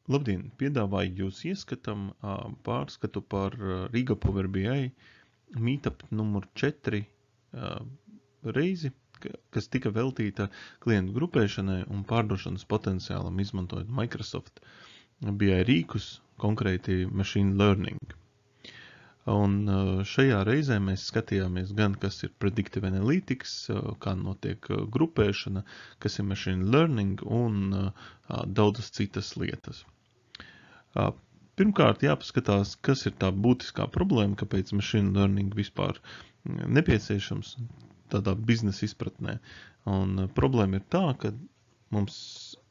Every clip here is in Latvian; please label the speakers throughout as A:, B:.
A: Labdien! Piedāvāju jūs ieskatam pārskatu par Riga Power BI meetup numur 4 reizi, kas tika veltīta klientu grupēšanai un pārdošanas potenciālam izmantojot Microsoft BI rīkus, konkrēti Machine Learning. Un šajā reizē mēs skatījāmies gan, kas ir Predictive Analytics, kā notiek grupēšana, kas ir Machine Learning un daudzas citas lietas. Pirmkārt, jāpaskatās, kas ir tā būtiskā problēma, kāpēc machine learning vispār nepieciešams tādā biznesa izpratnē. Un problēma ir tā, ka mums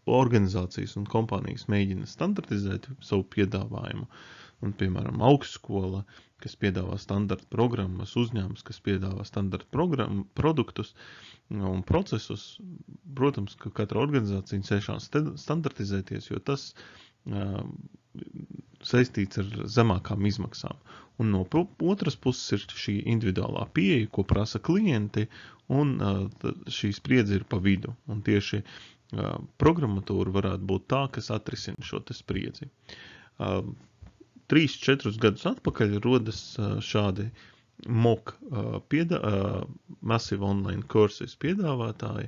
A: organizācijas un kompānijas mēģina standartizēt savu piedāvājumu. Un, piemēram, augstskola, kas piedāvā standarta programmas, uzņēmums, kas piedāvā standarta produktus un procesus. Protams, ka katra organizācija cenšas standartizēties, jo tas saistīts ar zemākām izmaksām. Un no otras puses ir šī individuālā pieeja, ko prasa klienti, un šī spriedze ir pa vidu. Un tieši programmatūra varētu būt tā, kas atrisina šo te spriedzi. 3-4 gadus atpakaļ rodas šādi MOOC Massive Online Courses piedāvātāji,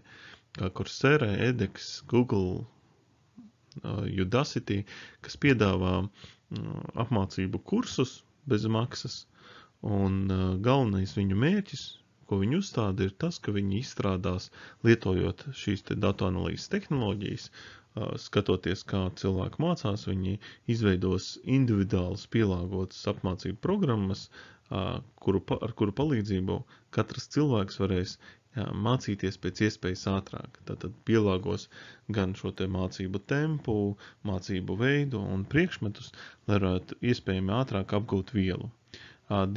A: kā Coursera, edX, Google, Udacity, kas piedāvā apmācību kursus bez maksas, un galvenais viņu mērķis, ko viņi uzstāda, ir tas, ka viņi izstrādās, lietojot šīs te datu analīzes tehnoloģijas, skatoties, kā cilvēki mācās, viņi izveidos individuālas pielāgotas apmācību programmas, ar kuru palīdzību katrs cilvēks varēs mācīties pēc iespējas ātrāk. Tātad pielāgos gan šo te mācību tempu, mācību veidu un priekšmetus, lai varētu iespējami ātrāk apgūt vielu.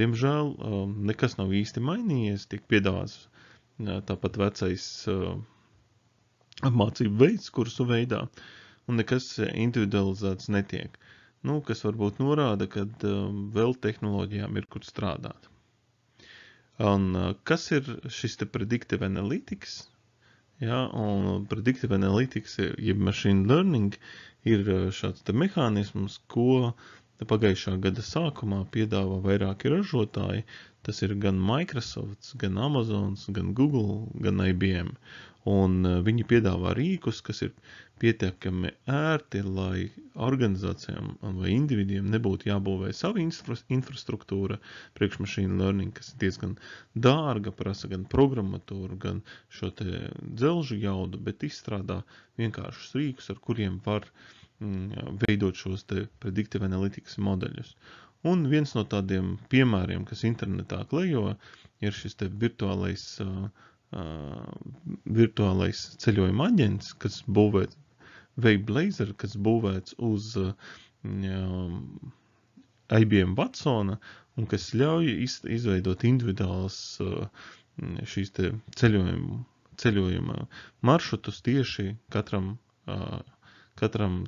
A: Diemžēl nekas nav īsti mainījies, tiek piedāvāts tāpat vecais apmācību veids kursu veidā, un nekas individualizēts netiek. Kas varbūt norāda, ka vēl tehnoloģijām ir kur strādāt. Un kas ir šis te Predictive Analytics? Un Predictive Analytics, jeb Machine Learning, ir šāds te mehānisms, ko pagājušā gada sākumā piedāvā vairāki ražotāji. Tas ir gan Microsoft, gan Amazon, gan Google, gan IBM. Un viņi piedāvā rīkus, kas ir pietiekami ērti, lai organizācijām vai individiem nebūtu jābūvē savu infrastruktūra priekš machine learning, kas ir diezgan dārga, prasa gan programmatūru, gan šo te dzelžu jaudu, bet izstrādā vienkāršus rīkus, ar kuriem var veidot šos te predictive analytics modeļus. Un viens no tādiem piemēriem, kas internetā klejo, ir šis te virtuālais ceļojuma aģents, kas būvēts Wayblazer, kas būvēts uz IBM Watsona un kas ļauj izveidot individuālas šīs te ceļojuma maršrutus tieši katram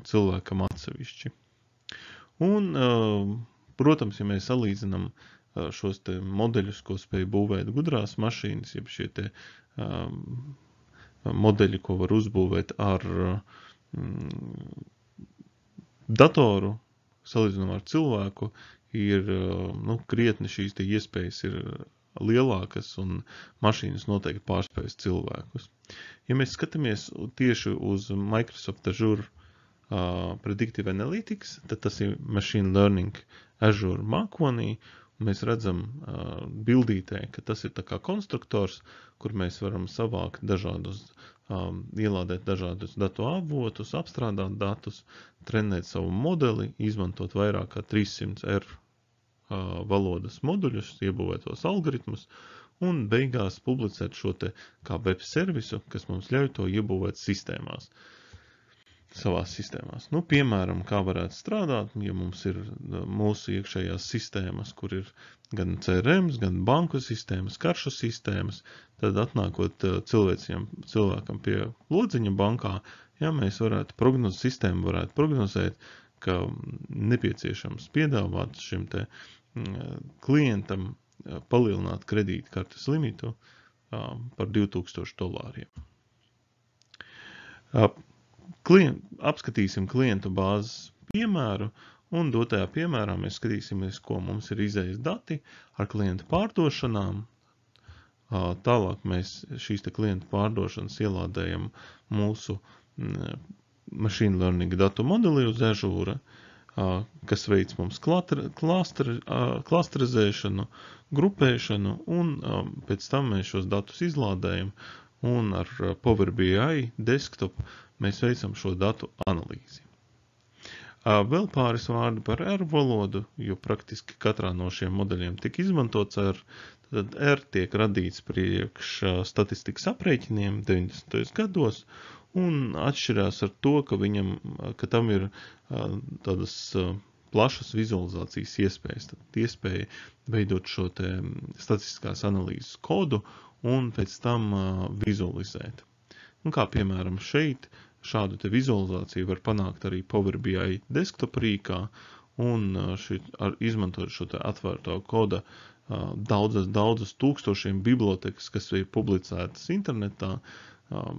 A: cilvēkam atsevišķi. Un, protams, ja mēs salīdzinām šos te modeļus, ko spēj būvēt gudrās mašīnas, jeb šie te modeļi, ko var uzbūvēt ar datoru, salīdzinām ar cilvēku, ir krietni šīs te iespējas ir lielākas un mašīnas noteikti pārspējas cilvēkus. Ja mēs skatāmies tieši uz Microsoft Azure Predictive Analytics, tad tas ir Machine Learning Azure mākonī, un mēs redzam bildītē, ka tas ir tā kā konstruktors, kur mēs varam savākt ielādēt dažādus datu avotus, apstrādāt datus, trenēt savu modeli, izmantot vairāk kā 300 R valodas moduļus, iebūvētos algoritmus, un beigās publicēt šo te kā web servisu, kas mums ļauj to iebūvēt savās sistēmās. Piemēram, kā varētu strādāt, ja mums ir mūsu iekšējās sistēmas, kur ir gan CRMs, gan banku sistēmas, karšu sistēmas, tad atnākot cilvēkam pie lodziņa bankā, mēs sistēma varētu prognozēt, ka nepieciešams piedāvāt šim te klientam palielināt kredītkartes limitu par $2000. Apskatīsim klientu bāzes piemēru, un dotajā piemērā mēs skatīsimies, ko mums ir izējas dati ar klientu pārdošanām. Tālāk mēs šīs te klientu pārdošanas ielādējam mūsu machine learning datu modelī uz Azure, kas veic mums klasterizēšanu, grupēšanu, un pēc tam mēs šos datus izlādējam, un ar Power BI desktop mēs veicam šo datu analīzi. Vēl pāris vārdi par R valodu, jo praktiski katrā no šiem modeļiem tiek izmantots R. Tad R tiek radīts priekš statistikas aprēķiniem 90. gados, un atšķirās ar to, ka tam ir tādas plašas vizualizācijas iespējas. Tad iespēja veidot šo te statistiskās analīzes kodu un pēc tam vizualizēt. Un kā piemēram šeit, šādu te vizualizāciju var panākt arī Power BI desktop rīkā, un izmantot šo te atvērto koda daudzas tūkstošiem bibliotekas, kas ir publicētas internetā,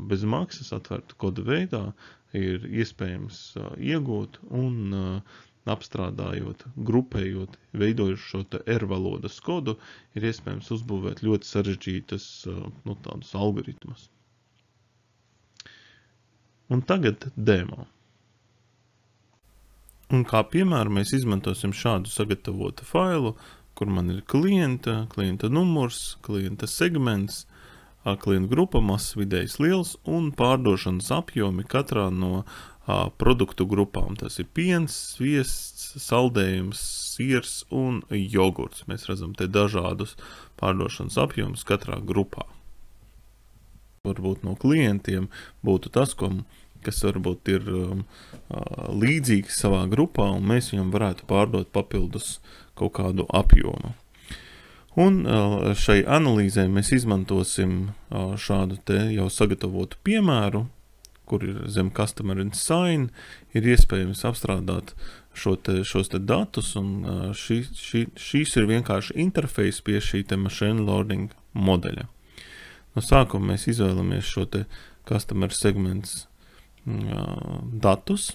A: bez maksas atvērta koda veidā, ir iespējams iegūt un apstrādājot, grupējot, veidojot šo te R valodas kodu, ir iespējams uzbūvēt ļoti sarežģītas tādus algoritmus. Un tagad demo. Un kā piemēru mēs izmantosim šādu sagatavotu failu, kur man ir klienta numurs, klienta segments, klientu grupa, mazs, vidējs, liels un pārdošanas apjomi katrā no produktu grupām. Tas ir piens, sviests, saldējums, siers un jogurts. Mēs redzam te dažādus pārdošanas apjomus katrā grupā. Varbūt no klientiem būtu tas, kas varbūt ir līdzīgs savā grupā, un mēs viņam varētu pārdot papildus kaut kādu apjomu. Un šai analīzē mēs izmantosim šādu te jau sagatavotu piemēru, kur ir zem Customer Insign, ir iespējams apstrādāt šos te datus, un šīs ir vienkārši interfejs pie šī te machine learning modeļa. No sākuma mēs izvēlamies šo te Customer Segments datus,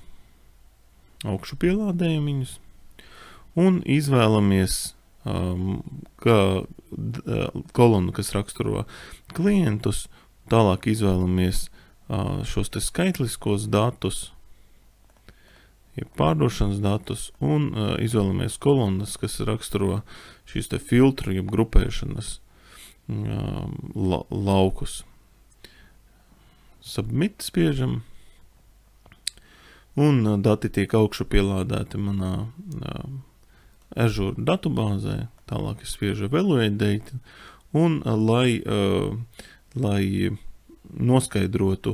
A: augšu pielādējam viņus, un izvēlamies kolonu, kas raksturo klientus, tālāk izvēlamies šos te skaitliskos datus, pārdošanas datus, un izvēlamies kolonas, kas raksturo šīs te filtru, grupēšanas laukus. Submit spiežam, un dati tiek augšu pielādēti manā Azure datubāzē, tālāk es spiežu Evaluate Data, un lai noskaidrotu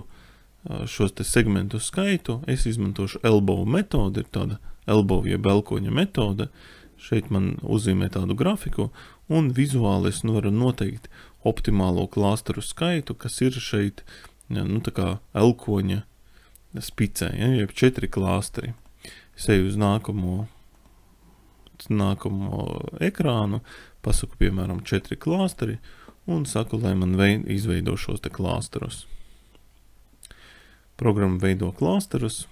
A: šos te segmentu skaitu, es izmantošu elbow metodi, ir tāda elbow jeb elkoņa metode, šeit man uzzīmē tādu grafiku, un vizuāli es varu noteikt optimālo klāsteru skaitu, kas ir šeit, tā kā elkoņa spicē, jeb 4 klāsteri. Es eju uz nākamo ekrānu, pasaku, piemēram, 4 klāsteri, un saku, lai man izveido šos te klāsterus. Programma veido klāsterus,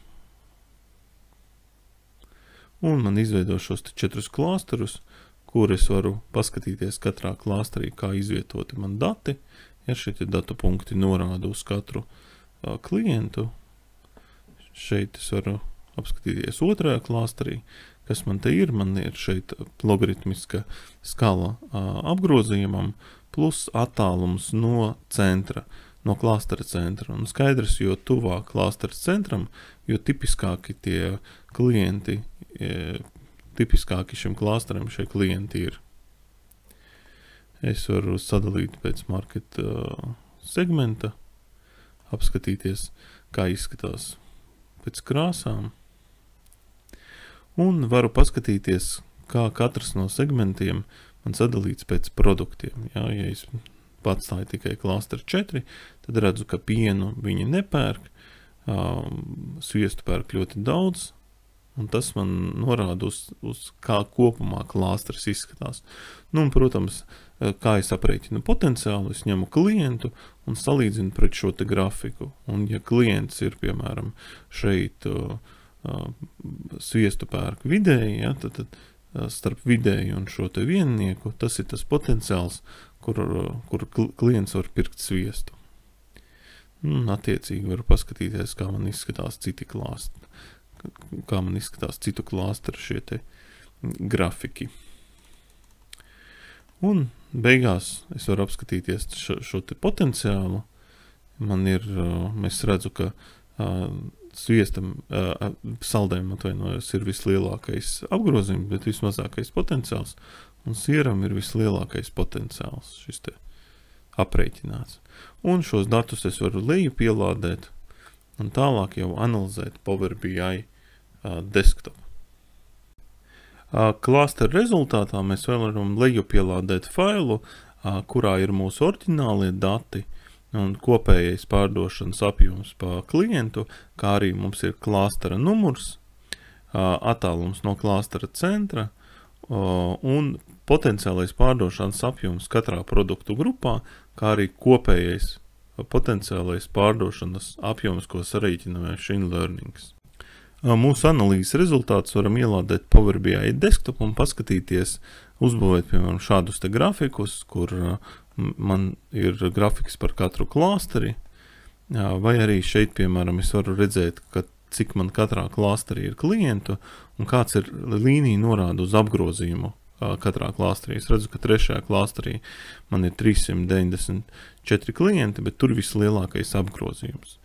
A: un man izveido šos te 4 klāsterus, kur es varu paskatīties katrā klāsterī, kā izvietoti man dati. Ja šeit ir datu punkti norāda uz katru klientu, šeit es varu apskatīties otrajā klāsterī, kas man te ir. Man ir šeit logaritmiska skala apgrozījumam plus attālums no centra, no klāstera centra. Un skaidrs, jo tuvāk klāstera centram, jo tipiskāki tie klienti, tipiskāki šim klāsteram šie klienti ir. Es varu sadalīt pēc market segmenta, apskatīties, kā izskatās pēc krāsām, un varu paskatīties, kā katrs no segmentiem man sadalīts pēc produktiem. Ja es patstāju tikai klāsteru 4, tad redzu, ka pienu viņi nepērk, sviestu pērk ļoti daudz, un tas man norāda uz kā kopumā klāsters izskatās. Un, protams, kā es aprēķinu potenciālu, es ņemu klientu un salīdzinu pret šo te grafiku. Un, ja klients ir, piemēram, šeit sviestu pērk vidēji, ja, tad starp vidēju un šo te viennieku, tas ir tas potenciāls, kur klients var pirkt sviestu. Un attiecīgi var paskatīties, kā man izskatās citu klāsteru šie te grafiki. Un beigās es varu apskatīties šo te potenciālu. Es redzu, ka sviestam, saldēm atvainojos, ir vislielākais apgrozījums, bet vismazākais potenciāls, un sieram ir vislielākais potenciāls, šis te aprēķināts. Un šos datus es varu leju pielādēt, un tālāk jau analizēt Power BI desktop. Klāsteru rezultātā mēs vēl varam leju pielādēt failu, kurā ir mūsu oriģinālie dati, un kopējais pārdošanas apjoms pa klientu, kā arī mums ir klāstera numurs, attālums no klāstera centra un potenciālais pārdošanas apjoms katrā produktu grupā, kā arī kopējais potenciālais pārdošanas apjoms, ko sarīķina machine learnings. Mūsu analīzes rezultātus varam ielādēt Power BI desktop un paskatīties, uzbūvēt, piemēram, šādus te grafikus, kur man ir grafiks par katru klāsteri, vai arī šeit, piemēram, es varu redzēt, cik man katrā klāsterī ir klientu un kāds ir līnija norāda uz apgrozījumu katrā klāsterī. Es redzu, ka trešajā klāsterī man ir 394 klienti, bet tur vislielākais apgrozījums.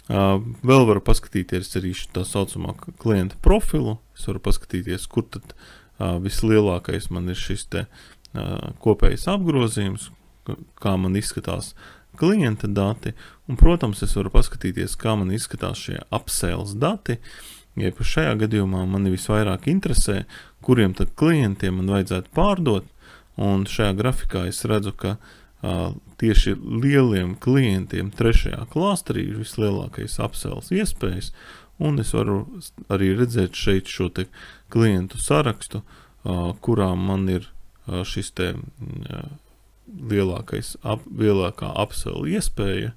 A: Vēl varu paskatīties arī tā saucamā klienta profilu. Es varu paskatīties, kur tad vislielākais man ir šis te kopējais apgrozījums, kā man izskatās klienta dati, un, protams, es varu paskatīties, kā man izskatās šie upsales dati, ja šajā gadījumā mani visvairāk interesē, kuriem tad klientiem man vajadzētu pārdot, un šajā grafikā es redzu, ka tieši lieliem klientiem trešajā klāsterī ir vislielākais upsales iespējas, un es varu arī redzēt šeit šo te klientu sarakstu, kurā man ir šis te lielākā upsell iespēja,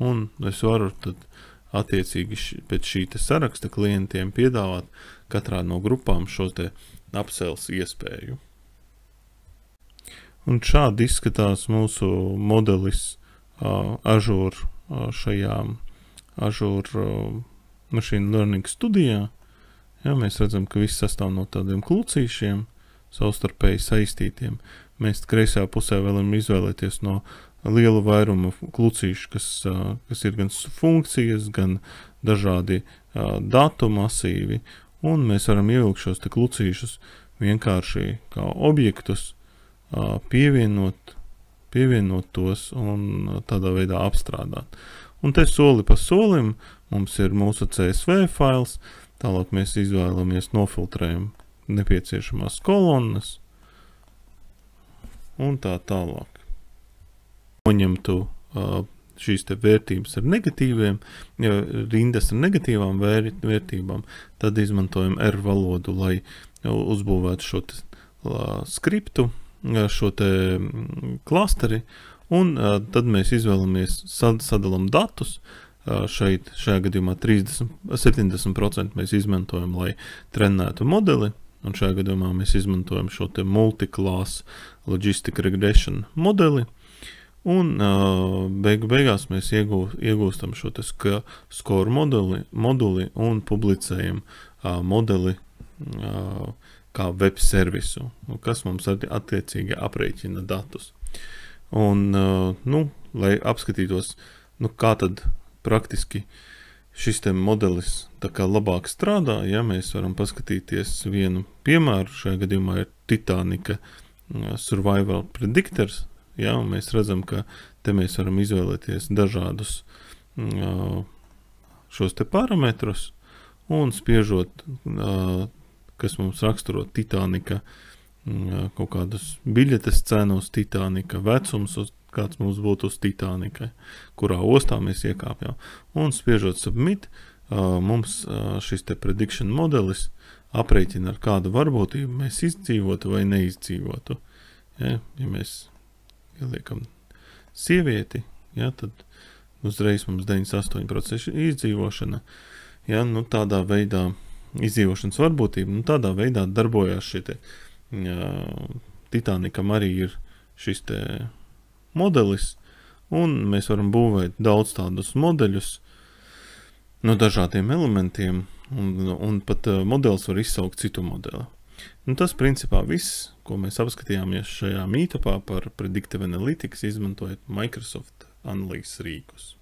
A: un es varu tad attiecīgi pēc šī te saraksta klientiem piedāvāt katrā no grupām šo te upsells iespēju. Un šādi izskatās mūsu modelis Azure šajā Azure Machine Learning studijā. Ja, mēs redzam, ka viss sastāv no tādiem klucīšiem, savstarpēji saistītiem. Mēs kreisajā pusē varam izvēlēties no liela vairuma klucīšu, kas ir gan funkcijas, gan dažādi datu masīvi, un mēs varam ievilkt šos te klucīšus vienkārši kā objektus, pievienot tos un tādā veidā apstrādāt. Un te soli pa solim mums ir mūsu CSV fails, tālāk mēs izvēlamies nofiltrējam nepieciešamās kolonnas un tā tālāk. Noņemtu šīs te vērtības ar negatīviem, ja rindas ar negatīvām vērtībām, tad izmantojam R valodu, lai uzbūvētu šo te skriptu, šo te klasteri, un tad mēs izvēlamies, sadalam datus, šajā gadījumā 70% mēs izmantojam, lai trenētu modeli, un šajā gadījumā mēs izmantojam šo te multi-class logistic regression modeli, un beigās mēs iegūstam šo te score moduli un publicējam modeli kā web servisu, kas mums attiecīgi aprēķina datus. Un, lai apskatītos, kā tad praktiski šis te modelis tā kā labāk strādā, ja mēs varam paskatīties vienu piemēru, šajā gadījumā ir Titanica Survival Predictors, ja, un mēs redzam, ka te mēs varam izvēlēties dažādus šos te parametrus, un spiežot kas mums raksturo Titanica, kaut kādus biļetes cenu uz Titanica, vecums, kāds mums būtu uz Titanica, kurā ostā mēs iekāpjām. Un spiežot submit, mums šis te prediction modelis aprēķina, ar kādu varbūtību mēs izdzīvotu vai neizdzīvotu. Ja mēs ieliekam sievieti, ja, tad uzreiz mums 98% izdzīvošana. Ja, tādā veidā izdzīvošanas varbūtība, tādā veidā darbojās šie te Titanicam arī ir šis te modelis, un mēs varam būvēt daudz tādus modeļus no dažādiem elementiem, un pat modelis var izsaukt citu modeli. Tas principā viss, ko mēs apskatījāmies šajā meetupā par Predictive Analytics, izmantojot Microsoft analīzes rīkus.